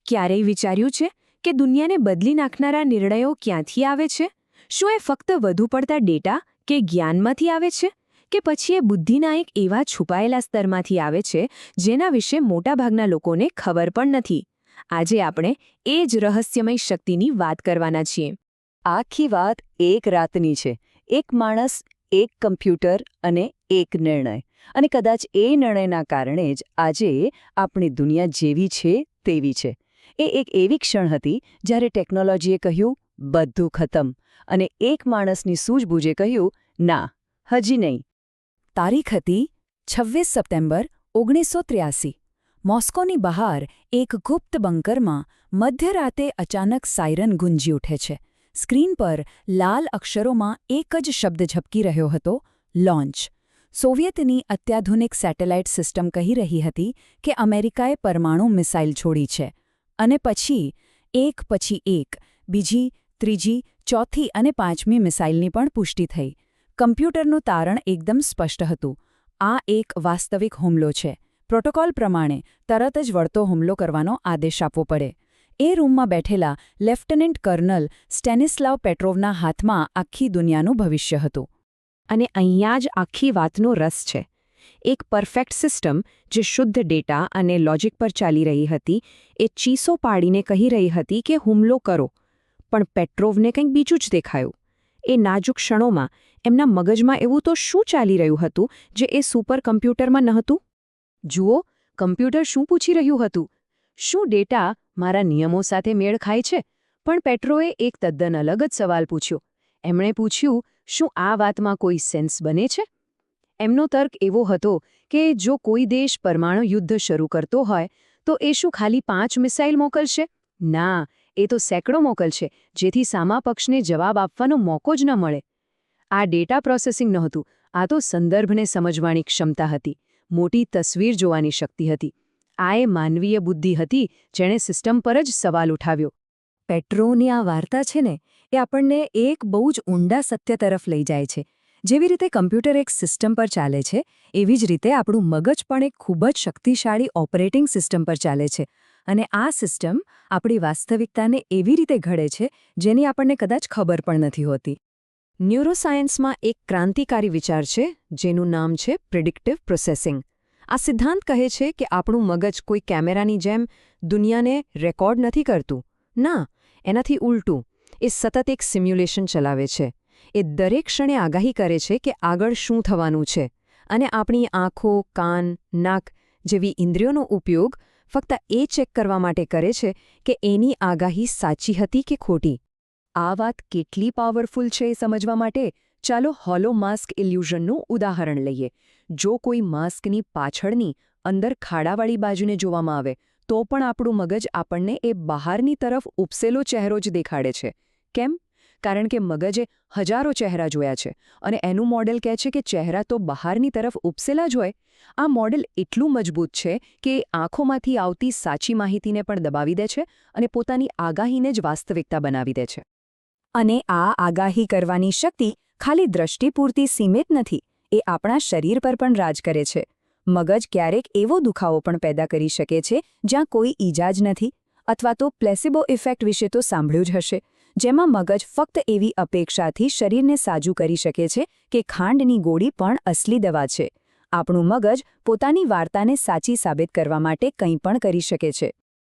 ક્યારેય વિચાર્યું છે કે દુનિયાને બદલી નાખનારા નિર્ણયો ક્યાંથી આવે છે? શું એ ફક્ત વધુ પડતા ડેટા કે જ્ઞાનમાંથી આવે છે? કે પછી એ બુદ્ધિના એક એવા છુપાયેલા સ્તરમાંથી આવે છે જેના વિશે મોટાભાગના લોકોને ખબર પણ નથી? આજે આપણે એ જ રહસ્યમય શક્તિની વાત કરવાના છીએ. આખી વાત એક રાતની છે. એક માણસ, એક કમ્પ્યુટર અને એક નિર્ણય. અને કદાચ એ નિર્ણયના કારણે જ આજે આપણી દુનિયા જેવી છે તેવી છે. એ એક એવી ક્ષણ હતી જ્યારે ટેકનોલોજીએ કહ્યું બધું ખતમ, અને એક માણસની સૂઝબૂઝે કહ્યું ના, હજી નહીં. તારીખ હતી 26 સપ્ટેમ્બર 1983. મોસ્કોની બહાર એક ગુપ્ત બંકરમાં મધ્યરાતે અચાનક સાયરન ગુંજી ઉઠે છે. સ્ક્રીન પર લાલ અક્ષરોમાં એક જ શબ્દ ઝબકી રહ્યો હતો, લોન્ચ. સોવિયતની અત્યાધુનિક સેટેલાઇટ સિસ્ટમ કહી રહી હતી કે અમેરિકાએ પરમાણુ મિસાઇલ છોડી છે. અને પછી એક, બીજી, ત્રીજી, ચોથી અને પાંચમી મિસાઇલની પણ પુષ્ટિ થઈ. કમ્પ્યુટરનું તારણ એકદમ સ્પષ્ટ હતું. આ એક વાસ્તવિક હુમલો છે. પ્રોટોકોલ પ્રમાણે તરત જ વળતો હુમલો કરવાનો આદેશ આપવો પડે. એ રૂમમાં બેઠેલા લેફ્ટનન્ટ કર્નલ સ્ટેનિસ્લાવ પેટ્રોવના હાથમાં આખી દુનિયાનું ભવિષ્ય હતું. અને અહીંયા જ આખી વાતનો રસ છે. એક પરફેક્ટ સિસ્ટમ જે શુદ્ધ ડેટા અને લોજિક પર ચાલી રહી હતી, એ ચીસો પાડીને કહી રહી હતી કે હુમલો કરો. પણ પેટ્રોવને કંઈક બીજું જ દેખાયું. એ નાજુક ક્ષણોમાં એમના મગજમાં એવું તો શું ચાલી રહ્યું હતું જે એ સુપર કમ્પ્યુટરમાં નહોતું? જુઓ, કમ્પ્યુટર શું પૂછી રહ્યું હતું? શું ડેટા મારા નિયમો સાથે મેળ ખાય છે? પણ પેટ્રોએ એક તદ્દન અલગ જ સવાલ પૂછ્યો. એમણે પૂછ્યું, શું આ વાતમાં કોઈ સેન્સ બને છે? એમનો તર્ક એવો હતો કે જો કોઈ દેશ પરમાણુ યુદ્ધ શરૂ કરતો હોય તો એ શું ખાલી 5 મિસાઇલ મોકલશે? ના, એ તો સેંકડો મોકલશે, જેથી સામા પક્ષને જવાબ આપવાનો મોકો જ ન મળે. આ ડેટા પ્રોસેસિંગ નહોતું, આ તો સંદર્ભને સમજવાની ક્ષમતા હતી, મોટી તસવીર જોવાની શક્તિ હતી. આ એ માનવીય બુદ્ધિ હતી જેણે સિસ્ટમ પર જ સવાલ ઉઠાવ્યો. પેટ્રોની આ વાર્તા છે ને, એ આપણને એક બહુ જ ઊંડા સત્ય તરફ લઈ જાય છે. જેવી રીતે કમ્પ્યુટર એક સિસ્ટમ પર ચાલે છે, એવી જ રીતે આપણું મગજ પણ એક ખૂબ જ શક્તિશાળી ઓપરેટિંગ સિસ્ટમ પર ચાલે છે. અને આ સિસ્ટમ આપણી વાસ્તવિકતાને એવી રીતે ઘડે છે જેની આપણને કદાચ ખબર પણ નથી હોતી. ન્યુરોસાયન્સમાં એક ક્રાંતિકારી વિચાર છે જેનું નામ છે પ્રિડિક્ટિવ પ્રોસેસિંગ. આ સિદ્ધાંત કહે છે કે આપણું મગજ કોઈ કેમેરાની જેમ દુનિયાને રેકોર્ડ નથી કરતું. ના, એનાથી ઉલટું. એ સતત એક સિમ્યુલેશન ચલાવે છે. એ દરેક ક્ષણે આગાહી કરે છે કે આગળ શું થવાનું છે. અને આપણી આંખો, કાન, નાક જેવી ઇન્દ્રિયોનો ઉપયોગ ફક્ત એ ચેક કરવા માટે કરે છે કે એની આગાહી સાચી હતી કે ખોટી. આ વાત કેટલી પાવરફુલ છે એ સમજવા માટે ચાલો હોલો માસ્ક ઇલ્યુઝનનું ઉદાહરણ લઈએ. જો કોઈ માસ્કની પાછળની અંદર ખાડાવાળી બાજુને જોવામાં આવે તો પણ આપણું મગજ આપણને એ બહારની તરફ ઉપસેલો ચહેરો જ દેખાડે છે. કેમ? કારણ કે મગજે હજારો ચહેરા જોયા છે અને એનું મોડેલ કહે છે કે ચહેરા તો બહારની તરફ ઉપસેલા જ હોય. આ મોડેલ એટલું મજબૂત છે કે આંખોમાંથી આવતી સાચી માહિતીને પણ દબાવી દે છે અને પોતાની આગાહીને જ વાસ્તવિકતા બનાવી દે છે. અને આ આગાહી કરવાની શક્તિ ખાલી દ્રષ્ટિ પૂરતી સીમિત નથી, એ આપણા શરીર પર પણ રાજ કરે છે. મગજ ક્યારેક એવો દુખાવો પણ પેદા કરી શકે છે જ્યાં કોઈ ઈજા જ નથી. અથવા તો પ્લેસિબો ઇફેક્ટ વિશે તો સાંભળ્યું જ હશે, જેમાં મગજ ફક્ત એવી અપેક્ષાથી શરીરને સાજું કરી શકે છે કે ખાંડની ગોળી પણ અસલી દવા છે. આપણું મગજ પોતાની વાર્તાને સાચી સાબિત કરવા માટે કંઈ પણ કરી શકે છે.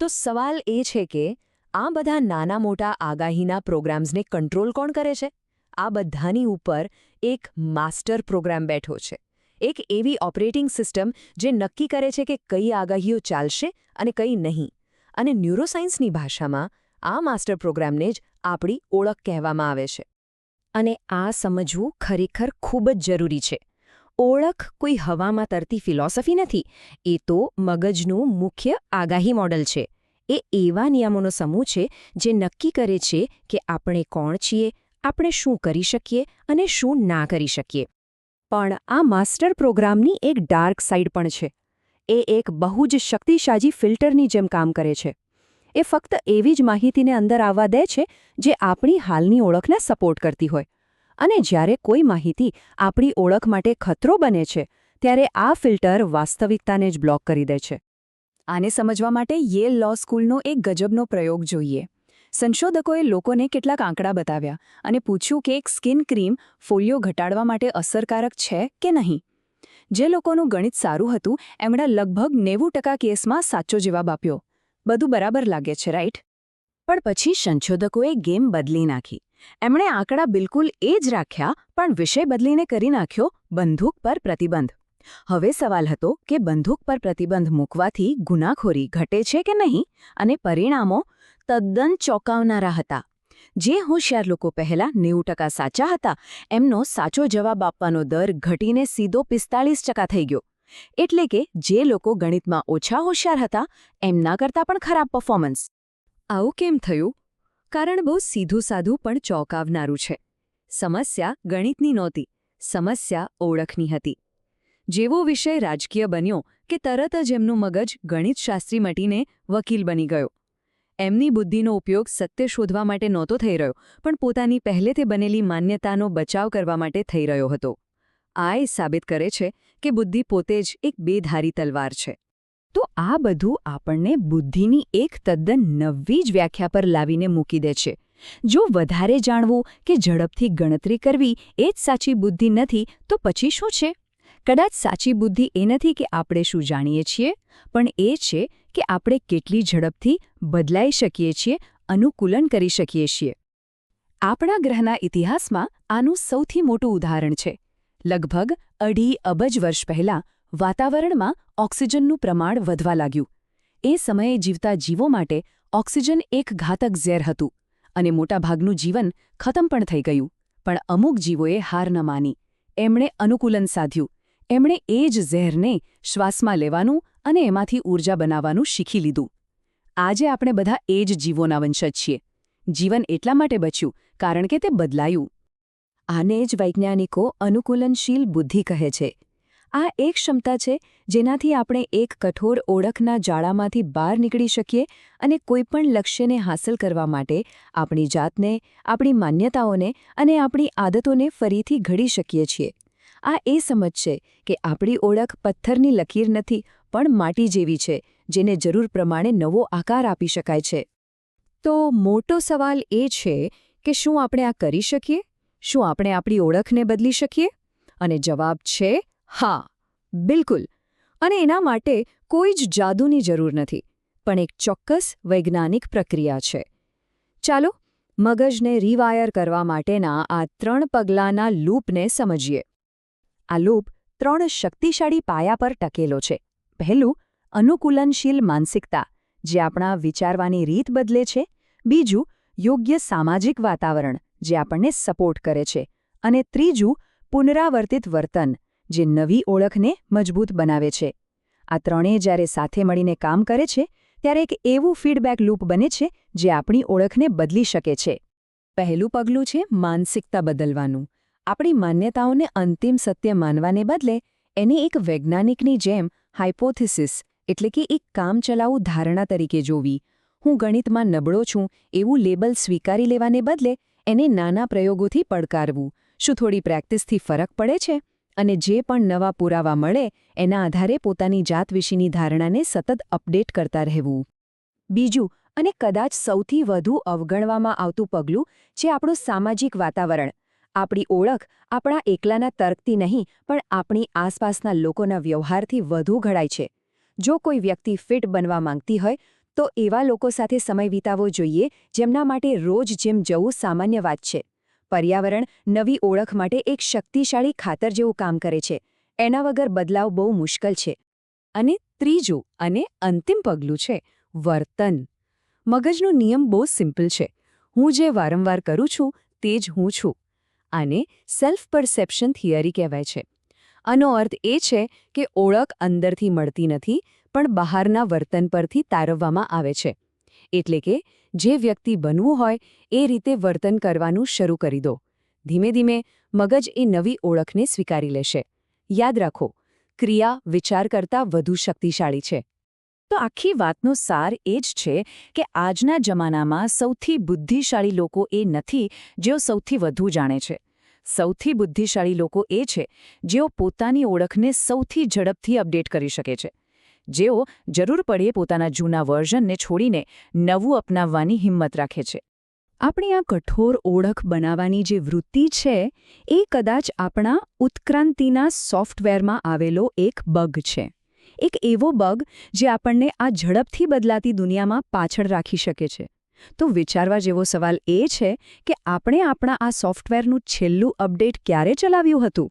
તો સવાલ એ છે કે આ બધા નાના મોટા આગાહીના પ્રોગ્રામ્સને કંટ્રોલ કોણ કરે છે? આ બધાની ઉપર એક માસ્ટર પ્રોગ્રામ બેઠો છે. એક એવી ઓપરેટિંગ સિસ્ટમ જે નક્કી કરે છે કે કઈ આગાહીઓ ચાલશે અને કઈ નહીં. અને ન્યુરોસાયન્સની ભાષામાં આ માસ્ટર પ્રોગ્રામને જ આપણી ઓળખ કહેવામાં આવે છે. અને આ સમજવું ખરેખર ખૂબ જ જરૂરી છે. ઓળખ કોઈ હવામાં તરતી ફિલોસોફી નથી. એ તો મગજનું મુખ્ય આગાહી મોડલ છે. એ એવા નિયમોનો સમૂહ છે જે નક્કી કરે છે કે આપણે કોણ છીએ, આપણે શું કરી શકીએ અને શું ના કરી શકીએ. પણ આ માસ્ટર પ્રોગ્રામની એક ડાર્ક સાઇડ પણ છે. એ એક બહુ જ શક્તિશાળી ફિલ્ટરની જેમ કામ કરે છે. એ ફક્ત એવી જ માહિતીને અંદર આવવા દે છે જે આપણી હાલની ઓળખને સપોર્ટ કરતી હોય. અને જ્યારે કોઈ માહિતી આપણી ઓળખ માટે ખતરો બને છે ત્યારે આ ફિલ્ટર વાસ્તવિકતાને જ બ્લોક કરી દે છે. આને સમજવા માટે યેલ લો સ્કૂલનો એક ગજબનો પ્રયોગ જોઈએ. સંશોધકોએ લોકોને કેટલાક આંકડા બતાવ્યા અને પૂછ્યું કે એક સ્કિન ક્રીમ ફોલ્લીઓ ઘટાડવા માટે અસરકારક છે કે નહીં. જે લોકોનું ગણિત સારું હતું એમણે લગભગ 90% કેસમાં સાચો જવાબ આપ્યો. બધું બરાબર લાગે છે, રાઈટ? પણ પછી સંશોધકોએ ગેમ બદલી નાખી. એમણે આંકડા બિલકુલ એ જ રાખ્યા, પણ વિષય બદલીને કરી નાખ્યો બંદૂક પર પ્રતિબંધ. હવે સવાલ હતો કે બંદૂક પર પ્રતિબંધ મૂકવાથી ગુનાખોરી ઘટે છે કે નહીં, અને પરિણામો તદ્દન ચોંકાવનારા હતા. જે હોશિયાર લોકો પહેલા 90% સાચા હતા, એમનો સાચો જવાબ આપવાનો દર ઘટીને સીધો 45% થઈ ગયો. એટલે કે જે લોકો ગણિતમાં ઓછા હોશિયાર હતા, એમના કરતાં પણ ખરાબ પરફોર્મન્સ. આવું કેમ થયું? કારણ બહુ સીધું સાધું પણ ચોંકાવનારું છે. સમસ્યા ગણિતની નહોતી, સમસ્યા ઓળખની હતી. જેવો વિષય રાજકીય બન્યો કે તરત જ એમનું મગજ ગણિતશાસ્ત્રી મટીને વકીલ બની ગયો. એમની બુદ્ધિનો ઉપયોગ સત્ય શોધવા માટે નહોતો થઈ રહ્યો, પણ પોતાની પહેલેથી બનેલી માન્યતાનો બચાવ કરવા માટે થઈ રહ્યો હતો. આ એ સાબિત કરે છે કે બુદ્ધિ પોતે જ એક બેધારી તલવાર છે. તો આ બધું આપણને બુદ્ધિની એક તદ્દન નવી જ વ્યાખ્યા પર લાવીને મૂકી દે છે. જો વધારે જાણવું કે ઝડપથી ગણતરી કરવી એ જ સાચી બુદ્ધિ નથી, તો પછી શું છે? કદાચ સાચી બુદ્ધિ એ નથી કે આપણે શું જાણીએ છીએ, પણ એ છે કે આપણે કેટલી ઝડપથી બદલાઈ શકીએ છીએ, અનુકૂલન કરી શકીએ છીએ. આપણા ગ્રહના ઇતિહાસમાં આનું સૌથી મોટું ઉદાહરણ છે. લગભગ 2.5 અબજ વર્ષ પહેલાં વાતાવરણમાં ઓક્સિજનનું પ્રમાણ વધવા લાગ્યું. એ સમયે જીવતા જીવો માટે ઓક્સિજન એક ઘાતક ઝેર હતું અને મોટાભાગનું જીવન ખતમ પણ થઈ ગયું. પણ અમુક જીવોએ હાર ન માની. એમણે અનુકૂલન સાધ્યું. એમણે એ જ ઝેરને શ્વાસમાં લેવાનું અને એમાંથી ઊર્જા બનાવવાનું શીખી લીધું. આજે આપણે બધા એ જ જીવોના વંશજ છીએ. જીવન એટલા માટે બચ્યું કારણ કે તે બદલાયું. આને જ વૈજ્ઞાનિકો અનુકૂલનશીલ બુદ્ધિ કહે છે. આ એક ક્ષમતા છે જેનાથી આપણે એક કઠોર ઓળખના જાળામાંથી બહાર નીકળી શકીએ અને કોઈપણ લક્ષ્યને હાંસલ કરવા માટે આપણી જાતને, આપણી માન્યતાઓને અને આપણી આદતોને ફરીથી ઘડી શકીએ છીએ. આ એ સમજ છે કે આપણી ઓળખ પથ્થરની લકીર નથી, પણ માટી જેવી છે, જેને જરૂર પ્રમાણે નવો આકાર આપી શકાય છે. તો મોટો સવાલ એ છે કે શું આપણે આ કરી શકીએ? શું આપણે આપણી ઓળખને બદલી શકીએ? અને જવાબ છે હા, બિલકુલ. અને એના માટે કોઈ જ જાદુની જરૂર નથી, પણ એક ચોક્કસ વૈજ્ઞાનિક પ્રક્રિયા છે. ચાલો મગજને રીવાયર કરવા માટેના આ 3 પગલાંના લૂપને સમજીએ. આ લૂપ 3 શક્તિશાળી પાયા પર ટકેલો છે. પહેલું, અનુકૂલનશીલ માનસિકતા, જે આપણા વિચારવાની રીત બદલે છે. બીજું, યોગ્ય સામાજિક વાતાવરણ, જે આપણને સપોર્ટ કરે છે. અને ત્રીજું, પુનરાવર્તિત વર્તન, જે નવી ઓળખને મજબૂત બનાવે છે. આ ત્રણેય જ્યારે સાથે મળીને કામ કરે છે, ત્યારે એક એવું ફીડબેક લૂપ બને છે જે આપણી ઓળખને બદલી શકે છે. પહેલું પગલું છે માનસિકતા બદલવાનું. આપણી માન્યતાઓને અંતિમ સત્ય માનવાને બદલે એને એક વૈજ્ઞાનિકની જેમ હાઇપોથિસિસ એટલે કે એક કામચલાઉ ધારણા તરીકે જોવી. હું ગણિતમાં નબળો છું એવું લેબલ સ્વીકારી લેવાને બદલે એને નાના પ્રયોગોથી પડકારવું. શું થોડી પ્રેક્ટિસથી ફરક પડે છે? અને જે પણ નવા પુરાવા મળે એના આધારે પોતાની જાત વિશેની ધારણાને સતત અપડેટ કરતા રહેવું. બીજું, અને કદાચ સૌથી વધુ અવગણવામાં આવતું પગલું છે આપણું સામાજિક વાતાવરણ. આપણી ઓળખ આપણા એકલાના તર્કથી નહીં, પણ આપણી આસપાસના લોકોના વ્યવહારથી વધુ ઘડાય છે. જો કોઈ વ્યક્તિ ફિટ બનવા માંગતી હોય તો એવા લોકો સાથે સમય વિતાવવો જોઈએ જેમના માટે રોજ જીમ જવું સામાન્ય વાત છે. પર્યાવરણ નવી ઓળખ માટે એક શક્તિશાળી ખાતર જેવું કામ કરે છે. એના વગર બદલાવ બહુ મુશ્કેલ છે. અને ત્રીજું અને અંતિમ પગલું છે વર્તન. મગજનો નિયમ બહુ સિમ્પલ છે. હું જે વારંવાર કરું છું તે જ હું છું. આને સેલ્ફ પરસેપ્શન થિયરી કહેવાય છે. આનો અર્થ એ છે કે ઓળખ અંદરથી મળતી નથી, પણ બહારના વર્તન પરથી તારવવામાં આવે છે. એટલે કે જે વ્યક્તિ બનવું હોય એ રીતે વર્તન કરવાનું શરૂ કરી દો. ધીમે ધીમે મગજ એ નવી ઓળખને સ્વીકારી લેશે. યાદ રાખો, ક્રિયા વિચાર કરતાં વધુ શક્તિશાળી છે. તો આખી વાતનો સાર એ જ છે કે આજના જમાનામાં સૌથી બુદ્ધિશાળી લોકો એ નથી જેઓ સૌથી વધુ જાણે છે. સૌથી બુદ્ધિશાળી લોકો એ છે જેઓ પોતાની ઓળખને સૌથી ઝડપથી અપડેટ કરી શકે છે. જેઓ જરૂર પડે પોતાના જૂના વર્ઝનને છોડીને નવું અપનાવવાની હિંમત રાખે છે. આપણી આ કઠોર ઓળખ બનાવવાની જે વૃત્તિ છે એ કદાચ આપણા ઉત્ક્રાંતિના સોફ્ટવેરમાં આવેલો એક બગ છે. એક એવો બગ જે આપણને આ ઝડપથી બદલાતી દુનિયામાં પાછળ રાખી શકે છે. તો વિચારવા જેવો સવાલ એ છે કે આપણે આપણા આ સોફ્ટવેરનું છેલ્લું અપડેટ ક્યારે ચલાવ્યું હતું?